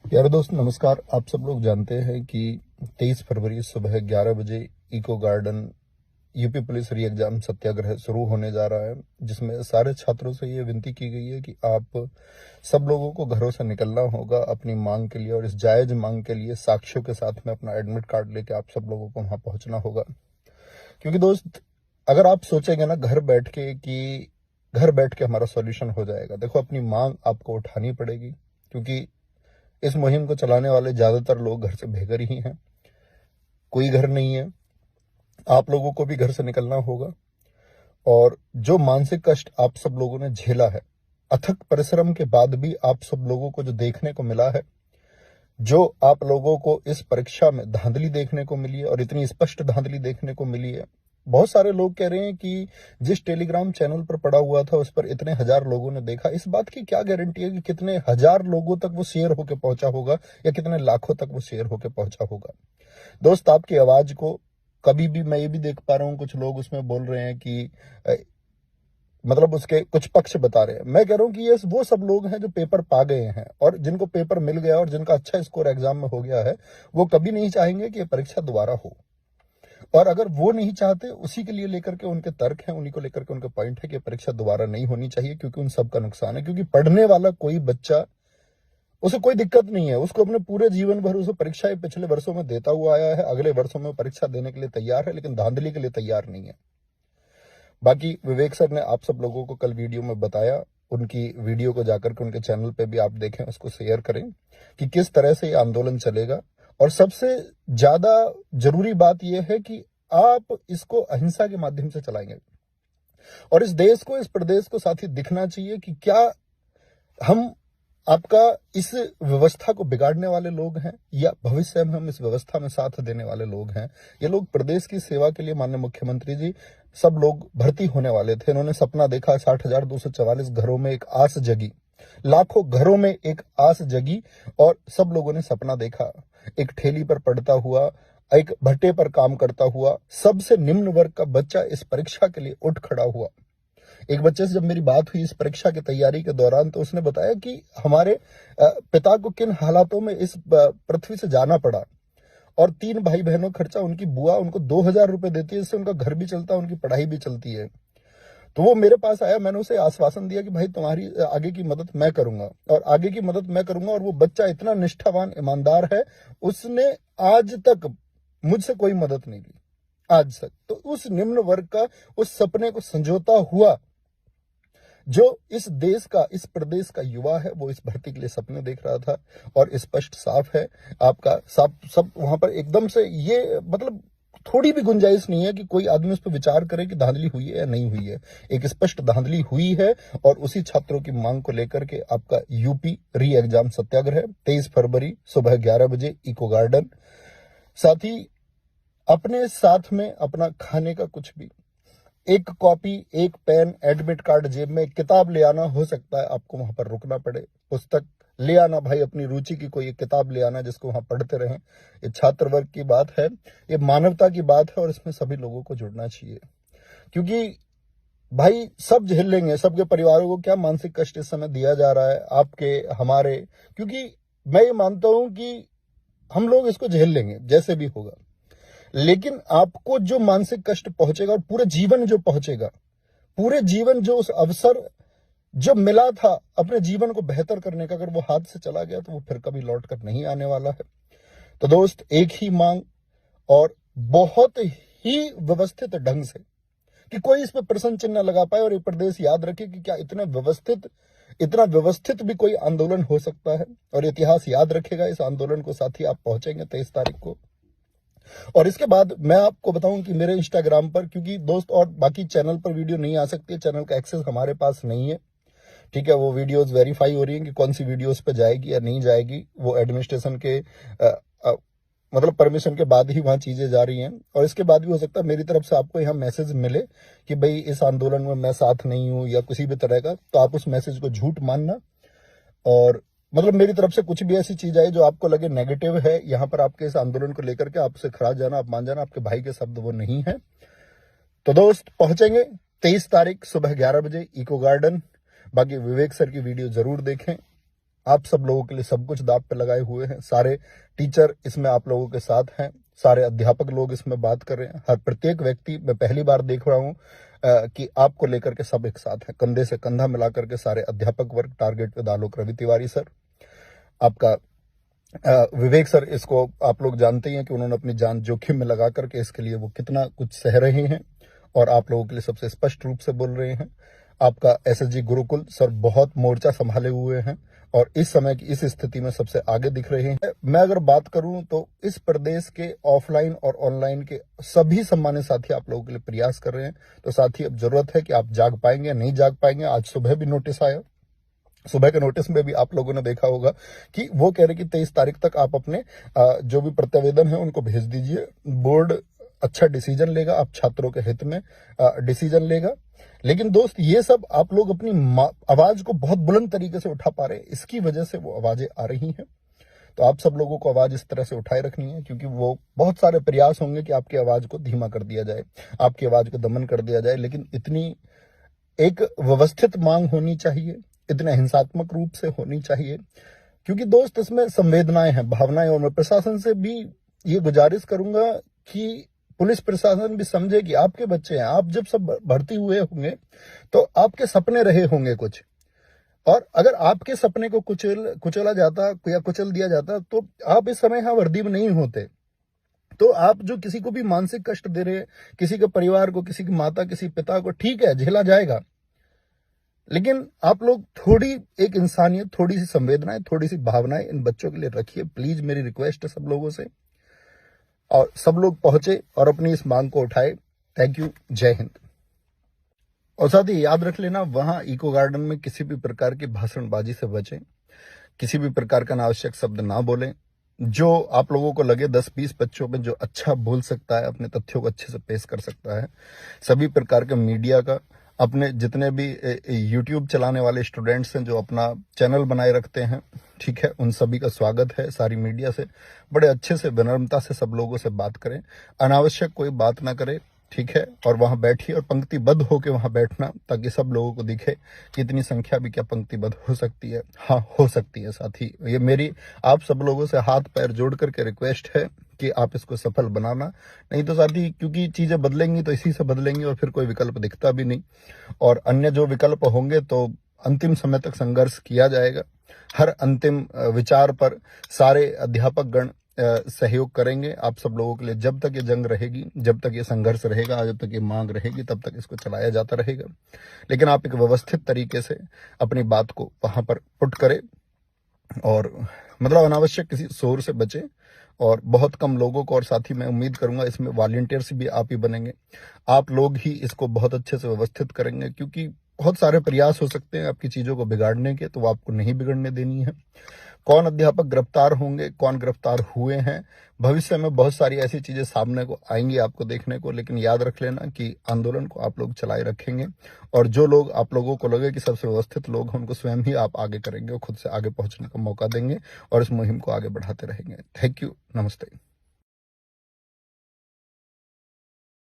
प्यारे दोस्त नमस्कार। आप सब लोग जानते हैं कि 23 फरवरी सुबह 11 बजे eco garden UP police re exam सत्याग्रह शुरू होने जा रहा है, जिसमें सारे छात्रों से ये विनती की गई है कि आप सब लोगों को घरों से निकलना होगा अपनी मांग के लिए, और इस जायज मांग के लिए साक्ष्यों के साथ में अपना एडमिट कार्ड लेके आप सब लोगों को वहां पहुंचना होगा। क्योंकि दोस्त, अगर आप सोचेंगे ना घर बैठ के कि घर बैठ के हमारा सॉल्यूशन हो जाएगा, देखो अपनी मांग आपको उठानी पड़ेगी। क्योंकि इस मुहिम को चलाने वाले ज्यादातर लोग घर से बेघर ही हैं, कोई घर नहीं है। आप लोगों को भी घर से निकलना होगा, और जो मानसिक कष्ट आप सब लोगों ने झेला है, अथक परिश्रम के बाद भी आप सब लोगों को जो देखने को मिला है, जो आप लोगों को इस परीक्षा में धांधली देखने को मिली है, और इतनी स्पष्ट धांधली देखने को मिली है। बहुत सारे लोग कह रहे हैं कि जिस टेलीग्राम चैनल पर पड़ा हुआ था उस पर इतने हजार लोगों ने देखा। इस बात की क्या गारंटी है कि कितने हजार लोगों तक वो शेयर होकर पहुंचा होगा, या कितने लाखों तक वो शेयर होकर पहुंचा होगा। दोस्त, आपकी आवाज को कभी भी, मैं ये भी देख पा रहा हूं कुछ लोग उसमें बोल रहे हैं कि मतलब उसके कुछ पक्ष बता रहे हैं। मैं कह रहा हूं कि ये वो सब लोग हैं जो पेपर पा गए हैं, और जिनको पेपर मिल गया और जिनका अच्छा स्कोर एग्जाम में हो गया है, वो कभी नहीं चाहेंगे कि ये परीक्षा दोबारा हो। और अगर वो नहीं चाहते, उसी के लिए लेकर के उनके तर्क हैं, उन्हीं को लेकर के उनका पॉइंट है कि परीक्षा दोबारा नहीं होनी चाहिए, क्योंकि उन सबका नुकसान है। क्योंकि पढ़ने वाला कोई बच्चा, उसे कोई दिक्कत नहीं है, उसको अपने पूरे जीवन भर उसे परीक्षाएं पिछले वर्षों में देता हुआ आया है, अगले वर्षों में परीक्षा देने के लिए तैयार है, लेकिन धांधली के लिए तैयार नहीं है। बाकी विवेक सर ने आप सब लोगों को कल वीडियो में बताया, उनकी वीडियो को जाकर के उनके चैनल पे भी आप देखें, उसको शेयर करें कि किस तरह से ये आंदोलन चलेगा। और सबसे ज्यादा जरूरी बात यह है कि आप इसको अहिंसा के माध्यम से चलाएंगे, और इस देश को, इस प्रदेश को साथ ही दिखना चाहिए कि क्या हम आपका इस व्यवस्था को बिगाड़ने वाले लोग हैं, या भविष्य में हम इस व्यवस्था में साथ देने वाले लोग हैं। ये लोग प्रदेश की सेवा के लिए, माननीय मुख्यमंत्री जी, सब लोग भर्ती होने वाले थे। इन्होंने सपना देखा, 60,244 घरों में एक आस जगी, लाखों घरों में एक आस जगी, और सब लोगों ने सपना देखा। एक ठेली पर पड़ता हुआ, एक भट्टे पर काम करता हुआ, सबसे निम्न वर्ग का बच्चा इस परीक्षा के लिए उठ खड़ा हुआ। एक बच्चे से जब मेरी बात हुई इस परीक्षा की तैयारी के दौरान, तो उसने बताया कि हमारे पिता को किन हालातों में इस पृथ्वी से जाना पड़ा, और 3 भाई बहनों खर्चा, उनकी बुआ उनको 2,000 रुपए देती है, इससे उनका घर भी चलता है, उनकी पढ़ाई भी चलती है। तो वो मेरे पास आया, मैंने उसे आश्वासन दिया कि भाई तुम्हारी आगे की मदद मैं करूंगा, और आगे की मदद मैं करूंगा। और वो बच्चा इतना निष्ठावान, ईमानदार है, उसने आज तक मुझसे कोई मदद नहीं ली, आज तक। तो उस निम्न वर्ग का उस सपने को संजोता हुआ जो इस देश का, इस प्रदेश का युवा है, वो इस भर्ती के लिए सपने देख रहा था। और स्पष्ट साफ है आपका, सब वहां पर एकदम से, ये मतलब थोड़ी भी गुंजाइश नहीं है कि कोई आदमी उस पर विचार करे कि धांधली हुई है या नहीं हुई है। एक स्पष्ट धांधली हुई है, और उसी छात्रों की मांग को लेकर के आपका यूपी री एग्जाम सत्याग्रह 23 फरवरी सुबह 11 बजे इको गार्डन। साथ ही अपने साथ में अपना खाने का कुछ भी, एक कॉपी, एक पेन, एडमिट कार्ड जेब में, किताब ले आना। हो सकता है आपको वहां पर रुकना पड़े, पुस्तक ले आना भाई, अपनी रुचि की कोई एक किताब ले आना जिसको वहां पढ़ते रहें। ये छात्र वर्ग की बात है, ये मानवता की बात है, और इसमें सभी लोगों को जुड़ना चाहिए। क्योंकि भाई सब झेल लेंगे, सबके परिवारों को क्या मानसिक कष्ट इस समय दिया जा रहा है, आपके, हमारे। क्योंकि मैं ये मानता हूं कि हम लोग इसको झेल लेंगे जैसे भी होगा, लेकिन आपको जो मानसिक कष्ट पहुंचेगा, और पूरे जीवन जो पहुंचेगा, पूरे जीवन जो उस अवसर जो मिला था अपने जीवन को बेहतर करने का, अगर वो हाथ से चला गया तो वो फिर कभी लौट कर नहीं आने वाला है। तो दोस्त, एक ही मांग, और बहुत ही व्यवस्थित ढंग से, कि कोई इस पर प्रश्न चिन्ह लगा पाए, और ये प्रदेश याद रखे कि क्या इतना व्यवस्थित भी कोई आंदोलन हो सकता है। और इतिहास याद रखेगा इस आंदोलन को। साथ ही आप पहुंचेंगे 23 तारीख को। और इसके बाद मैं आपको बताऊं कि मेरे इंस्टाग्राम पर, क्योंकि दोस्त और बाकी चैनल पर वीडियो नहीं आ सकती है, चैनल का एक्सेस हमारे पास नहीं है, ठीक है। वो वीडियोस वेरीफाई हो रही हैं कि कौन सी वीडियोस पे जाएगी या नहीं जाएगी, वो एडमिनिस्ट्रेशन के मतलब परमिशन के बाद ही वहां चीजें जा रही हैं। और इसके बाद भी हो सकता है मेरी तरफ से आपको यहाँ मैसेज मिले कि भाई इस आंदोलन में मैं साथ नहीं हूं, या किसी भी तरह का, तो आप उस मैसेज को झूठ मानना। और मतलब मेरी तरफ से कुछ भी ऐसी चीज आई जो आपको लगे नेगेटिव है यहाँ पर आपके इस आंदोलन को लेकर के, आपसे खड़ा जाना, आप मान जाना, आपके भाई के शब्द वो नहीं है। तो दोस्त, पहुंचेंगे 23 तारीख सुबह 11 बजे इको गार्डन। बाकी विवेक सर की वीडियो जरूर देखें। आप सब लोगों के लिए सब कुछ दांव पे लगाए हुए हैं। सारे टीचर इसमें आप लोगों के साथ हैं, सारे अध्यापक लोग इसमें बात कर रहे हैं। हर प्रत्येक व्यक्ति, मैं पहली बार देख रहा हूं कि आपको लेकर के सब एक साथ है, कंधे से कंधा मिला करके सारे अध्यापक वर्ग। Target with Alok Ravi Tiwari sir, आपका विवेक सर, इसको आप लोग जानते ही हैं कि उन्होंने अपनी जान जोखिम में लगा करके इसके लिए वो कितना कुछ सह रहे हैं और आप लोगों के लिए सबसे स्पष्ट रूप से बोल रहे हैं। आपका एसएसजी गुरुकुल सर बहुत मोर्चा संभाले हुए हैं और इस समय की इस स्थिति में सबसे आगे दिख रहे हैं। मैं अगर बात करूं तो इस प्रदेश के ऑफलाइन और ऑनलाइन के सभी सम्मानित साथी आप लोगों के लिए प्रयास कर रहे हैं। तो साथी, अब जरूरत है कि आप जाग पाएंगे, नहीं जाग पाएंगे। आज सुबह भी नोटिस आया, सुबह के नोटिस में भी आप लोगों ने देखा होगा कि वो कह रहे कि 23 तारीख तक आप अपने जो भी प्रतिवेदन है उनको भेज दीजिए। बोर्ड अच्छा डिसीजन लेगा, आप छात्रों के हित में डिसीजन लेगा। लेकिन दोस्त, ये सब आप लोग अपनी आवाज को बहुत बुलंद तरीके से उठा पा रहे हैं, इसकी वजह से वो आवाजें आ रही हैं। तो आप सब लोगों को आवाज इस तरह से उठाए रखनी है, क्योंकि वो बहुत सारे प्रयास होंगे कि आपकी आवाज को धीमा कर दिया जाए, आपकी आवाज को दमन कर दिया जाए। लेकिन इतनी एक व्यवस्थित मांग होनी चाहिए, इतने हिंसात्मक रूप से होनी चाहिए, क्योंकि दोस्त इसमें संवेदनाएं हैं, भावनाएं। और मैं प्रशासन से भी ये गुजारिश करूंगा कि पुलिस प्रशासन भी समझे कि आपके बच्चे हैं। आप जब सब भर्ती हुए होंगे तो आपके सपने रहे होंगे कुछ, और अगर आपके सपने को कुचला जाता या कुचल दिया जाता तो आप इस समय यहां वर्दी में नहीं होते। तो आप जो किसी को भी मानसिक कष्ट दे रहे, किसी के परिवार को, किसी की माता, किसी पिता को, ठीक है, झेला जाएगा, लेकिन आप लोग थोड़ी एक इंसानियत, थोड़ी सी संवेदनाएं, थोड़ी सी भावनाएं इन बच्चों के लिए रखिए। प्लीज, मेरी रिक्वेस्ट है सब लोगों से, और सब लोग पहुंचे और अपनी इस मांग को उठाए। थैंक यू, जय हिंद। और साथ ही याद रख लेना, वहां इको गार्डन में किसी भी प्रकार की भाषणबाजी से बचें, किसी भी प्रकार का अनावश्यक शब्द ना बोलें। जो आप लोगों को लगे 10-20 बच्चों में जो अच्छा बोल सकता है, अपने तथ्यों को अच्छे से पेश कर सकता है, सभी प्रकार के मीडिया का, अपने जितने भी यूट्यूब चलाने वाले स्टूडेंट्स हैं जो अपना चैनल बनाए रखते हैं, ठीक है, उन सभी का स्वागत है। सारी मीडिया से बड़े अच्छे से, विनम्रता से सब लोगों से बात करें, अनावश्यक कोई बात ना करें, ठीक है। और वहां बैठिए और पंक्तिबद्ध होकर वहां बैठना, ताकि सब लोगों को दिखे कि इतनी संख्या भी क्या पंक्तिबद्ध हो सकती है। हाँ, हो सकती है साथी। ये मेरी आप सब लोगों से हाथ पैर जोड़ करके रिक्वेस्ट है कि आप इसको सफल बनाना। नहीं तो साथी, क्योंकि चीजें बदलेंगी तो इसी से बदलेंगी और फिर कोई विकल्प दिखता भी नहीं, और अन्य जो विकल्प होंगे तो अंतिम समय तक संघर्ष किया जाएगा। हर अंतिम विचार पर सारे अध्यापक गण सहयोग करेंगे आप सब लोगों के लिए। जब तक ये जंग रहेगी, जब तक ये संघर्ष रहेगा, जब तक ये मांग रहेगी, तब तक इसको चलाया जाता रहेगा। लेकिन आप एक व्यवस्थित तरीके से अपनी बात को वहां पर पुट करें, और मतलब अनावश्यक किसी शोर से बचें, और बहुत कम लोगों को, और साथ ही मैं उम्मीद करूंगा इसमें वॉलंटियर्स भी आप ही बनेंगे। आप लोग ही इसको बहुत अच्छे से व्यवस्थित करेंगे, क्योंकि बहुत सारे प्रयास हो सकते हैं आपकी चीजों को बिगाड़ने के, तो वो आपको नहीं बिगड़ने देनी है। कौन अध्यापक गिरफ्तार होंगे, कौन गिरफ्तार हुए हैं, भविष्य में बहुत सारी ऐसी चीजें सामने को आएंगी आपको देखने को। लेकिन याद रख लेना कि आंदोलन को आप लोग चलाए रखेंगे, और जो लोग आप लोगों को लगे कि सबसे व्यवस्थित लोग हैं, उनको स्वयं ही आप आगे करेंगे और खुद से आगे पहुंचने का मौका देंगे, और इस मुहिम को आगे बढ़ाते रहेंगे। थैंक यू, नमस्ते।